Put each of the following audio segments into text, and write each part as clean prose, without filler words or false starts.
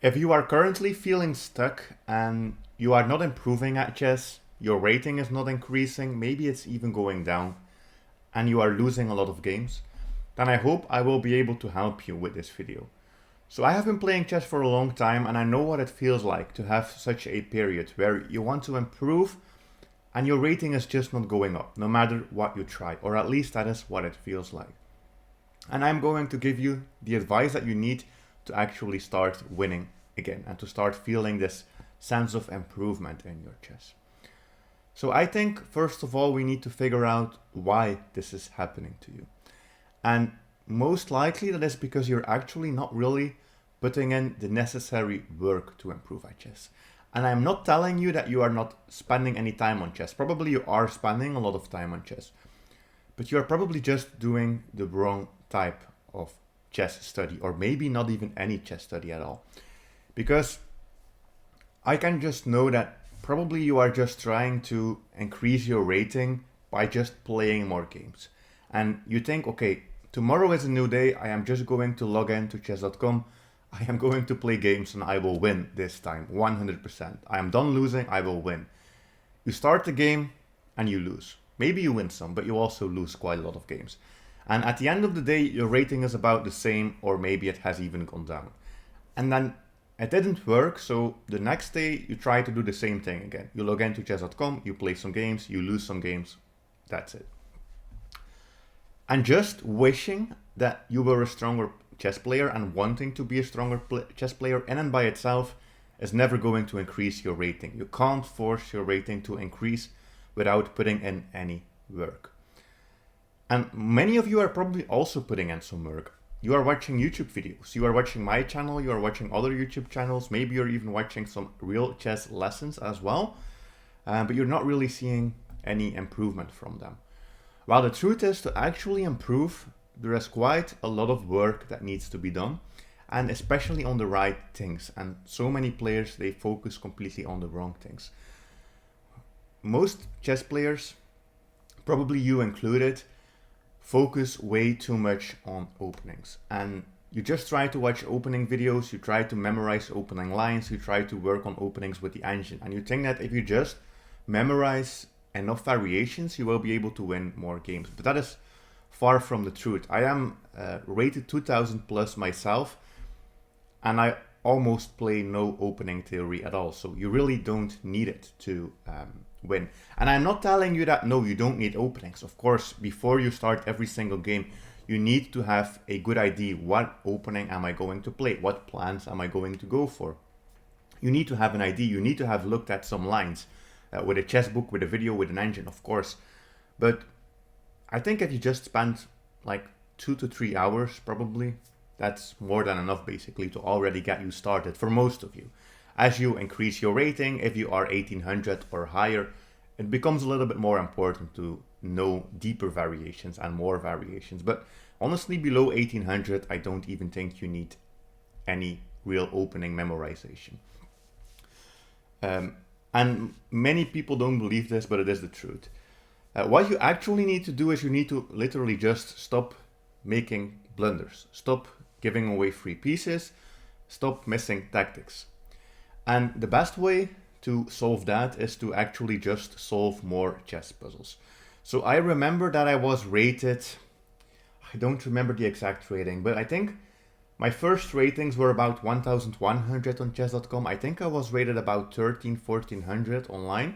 If you are currently feeling stuck and you are not improving at chess, your rating is not increasing, maybe it's even going down, and you are losing a lot of games, then I hope I will be able to help you with this video. So I have been playing chess for a long time and I know what it feels like to have such a period where you want to improve and your rating is just not going up, no matter what you try, or at least that is what it feels like. And I'm going to give you the advice that you need to actually start winning again and to start feeling this sense of improvement in your chess. So I think first of all we need to figure out why this is happening to you. And most likely that is because you're actually not really putting in the necessary work to improve at chess. And I'm not telling you that you are not spending any time on chess. Probably you are spending a lot of time on chess. But you are probably just doing the wrong type of chess study, or maybe not even any chess study at all. Because I can just know that probably you are just trying to increase your rating by just playing more games. And you think, okay, tomorrow is a new day, I am just going to log in to chess.com, I am going to play games and I will win this time, 100%. I am done losing, I will win. You start the game and you lose. Maybe you win some, but you also lose quite a lot of games. And at the end of the day, your rating is about the same, or maybe it has even gone down. And then it didn't work, so the next day you try to do the same thing again. You log into chess.com, you play some games, you lose some games, that's it. And just wishing that you were a stronger chess player and wanting to be a stronger chess player in and by itself is never going to increase your rating. You can't force your rating to increase without putting in any work. And many of you are probably also putting in some work. You are watching YouTube videos, you are watching my channel, you are watching other YouTube channels, maybe you're even watching some real chess lessons as well, but you're not really seeing any improvement from them. While the truth is, to actually improve, there is quite a lot of work that needs to be done, and especially on the right things. And so many players, they focus completely on the wrong things. Most chess players, probably you included, focus way too much on openings. And you just try to watch opening videos, you try to memorize opening lines, you try to work on openings with the engine. And you think that if you just memorize enough variations, you will be able to win more games. But that is far from the truth. I am rated 2000 plus myself, and I almost play no opening theory at all. So you really don't need it to win. And I'm not telling you that, no, you don't need openings. Of course, before you start every single game, you need to have a good idea. What opening am I going to play? What plans am I going to go for? You need to have an idea. You need to have looked at some lines with a chess book, with a video, with an engine, of course. But I think if you just spend like 2 to 3 hours, probably, that's more than enough basically to already get you started for most of you. As you increase your rating, if you are 1800 or higher, it becomes a little bit more important to know deeper variations and more variations. But honestly, below 1800, I don't even think you need any real opening memorization. And many people don't believe this, but it is the truth. What you actually need to do is you need to literally just stop making blunders. Stop giving away free pieces. Stop missing tactics. And the best way to solve that is to actually just solve more chess puzzles. So I remember that I was rated, I don't remember the exact rating, but I think my first ratings were about 1100 on chess.com. I think I was rated about 1400 online.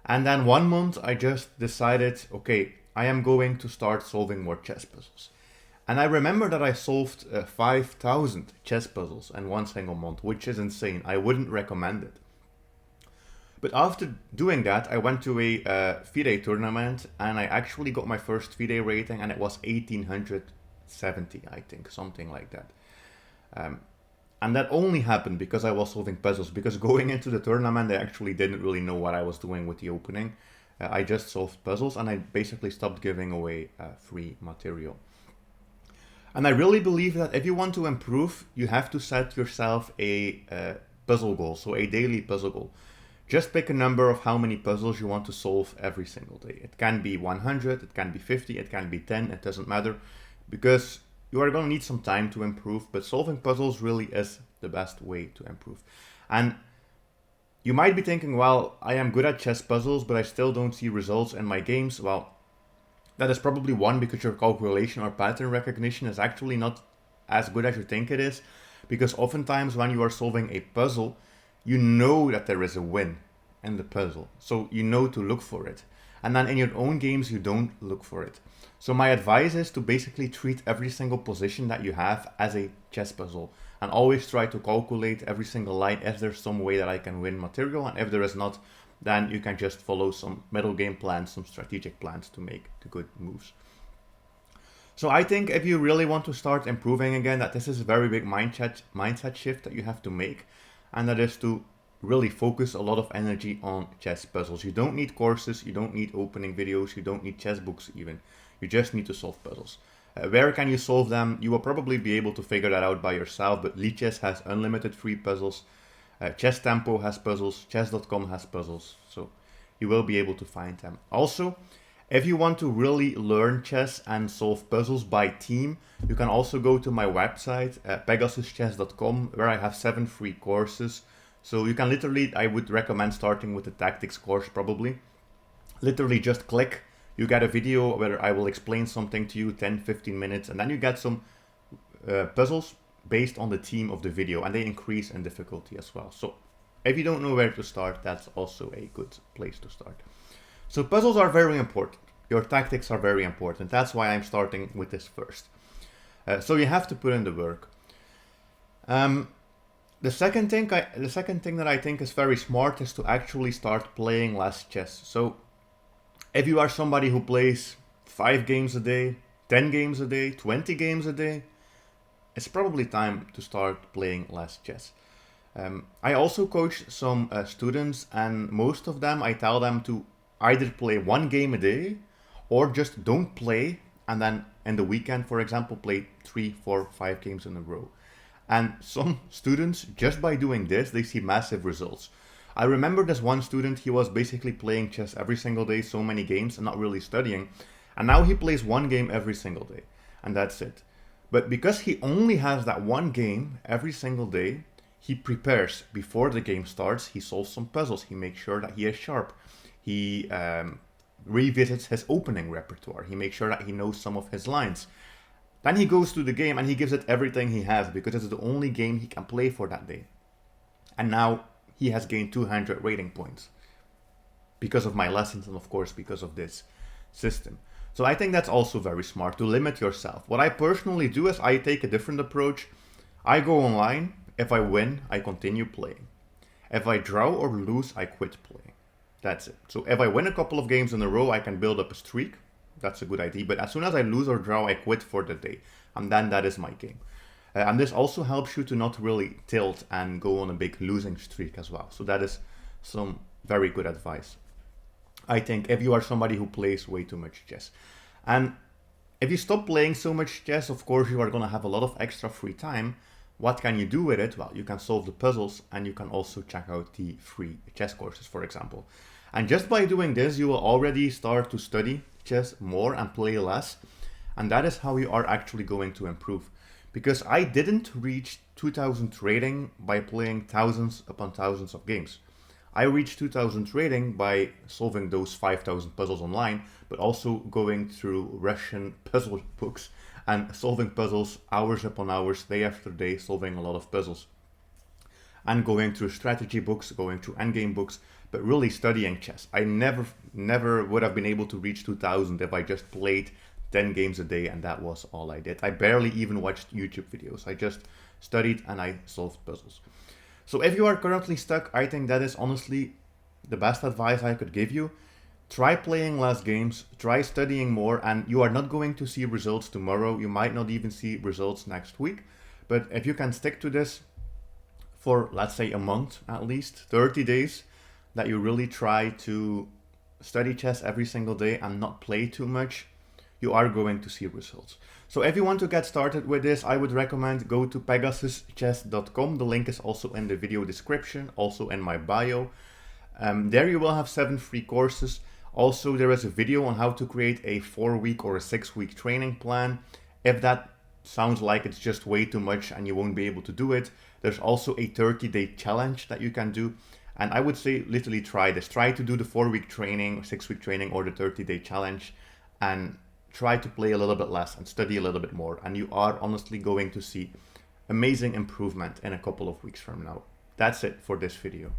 And then one month I just decided, okay, I am going to start solving more chess puzzles. And I remember that I solved 5,000 chess puzzles in one single month, which is insane. I wouldn't recommend it. But after doing that, I went to a FIDE tournament and I actually got my first FIDE rating and it was 1870, I think, something like that. And that only happened because I was solving puzzles, because going into the tournament, I actually didn't really know what I was doing with the opening. I just solved puzzles and I basically stopped giving away free material. And I really believe that if you want to improve, you have to set yourself a puzzle goal, so a daily puzzle goal. Just pick a number of how many puzzles you want to solve every single day. It can be 100, it can be 50, it can be 10, it doesn't matter. Because you are going to need some time to improve, but solving puzzles really is the best way to improve. And you might be thinking, well, I am good at chess puzzles, but I still don't see results in my games. Well, that is probably one, because your calculation or pattern recognition is actually not as good as you think it is. Because oftentimes when you are solving a puzzle, you know that there is a win in the puzzle. So you know to look for it. And then in your own games, you don't look for it. So my advice is to basically treat every single position that you have as a chess puzzle. And always try to calculate every single line if there's some way that I can win material. And if there is not, then you can just follow some middle game plans, some strategic plans to make the good moves. So I think if you really want to start improving again, that this is a very big mindset shift that you have to make. And that is to really focus a lot of energy on chess puzzles. You don't need courses, you don't need opening videos, you don't need chess books even. You just need to solve puzzles. Where can you solve them? You will probably be able to figure that out by yourself, but Lichess has unlimited free puzzles. Chess Tempo has puzzles, chess.com has puzzles, so you will be able to find them. Also, if you want to really learn chess and solve puzzles by team, you can also go to my website, pegasuschess.com, where I have 7 free courses. So you can literally, I would recommend starting with the tactics course probably. Literally just click, you get a video where I will explain something to you, 10-15 minutes, and then you get some puzzles based on the theme of the video, and they increase in difficulty as well. So if you don't know where to start, that's also a good place to start. So puzzles are very important. Your tactics are very important. That's why I'm starting with this first. So you have to put in the work. The second thing that I think is very smart is to actually start playing less chess. So if you are somebody who plays 5 games a day, 10 games a day, 20 games a day, it's probably time to start playing less chess. I also coach some students, and most of them I tell them to either play 1 game a day or just don't play, and then in the weekend, for example, play 3, 4, 5 games in a row. And some students, just by doing this, they see massive results. I remember this one student, he was basically playing chess every single day, so many games, and not really studying. And now he plays 1 game every single day, and that's it. But because he only has that 1 game every single day, he prepares before the game starts. He solves some puzzles. He makes sure that he is sharp. He revisits his opening repertoire. He makes sure that he knows some of his lines. Then he goes to the game and he gives it everything he has, because it's the only game he can play for that day. And now he has gained 200 rating points because of my lessons, and of course because of this system. So I think that's also very smart, to limit yourself. What I personally do is I take a different approach. I go online. If I win, I continue playing. If I draw or lose, I quit playing. That's it. So if I win a couple of games in a row, I can build up a streak. That's a good idea. But as soon as I lose or draw, I quit for the day. And then that is my game. And this also helps you to not really tilt and go on a big losing streak as well. So that is some very good advice, I think, if you are somebody who plays way too much chess. And if you stop playing so much chess, of course, you are going to have a lot of extra free time. What can you do with it? Well, you can solve the puzzles, and you can also check out the free chess courses, for example. And just by doing this, you will already start to study chess more and play less. And that is how you are actually going to improve. Because I didn't reach 2000 rating by playing thousands upon thousands of games. I reached 2000 rating by solving those 5000 puzzles online, but also going through Russian puzzle books and solving puzzles hours upon hours, day after day, solving a lot of puzzles. And going through strategy books, going through endgame books, but really studying chess. I never would have been able to reach 2000 if I just played 10 games a day and that was all I did. I barely even watched YouTube videos. I just studied and I solved puzzles. So if you are currently stuck, I think that is honestly the best advice I could give you. Try playing less games, try studying more, and you are not going to see results tomorrow. You might not even see results next week. But if you can stick to this for, let's say, a month at least, 30 days, that you really try to study chess every single day and not play too much, you are going to see results. So if you want to get started with this, I would recommend go to pegasuschess.com. The link is also in the video description, also in my bio. There you will have 7 free courses. Also, there is a video on how to create a 4-week or a 6-week training plan. If that sounds like it's just way too much and you won't be able to do it, there's also a 30-day challenge that you can do. And I would say literally try this. Try to do the 4-week training or 6-week training or the 30-day challenge, and try to play a little bit less and study a little bit more. And you are honestly going to see amazing improvement in a couple of weeks from now. That's it for this video.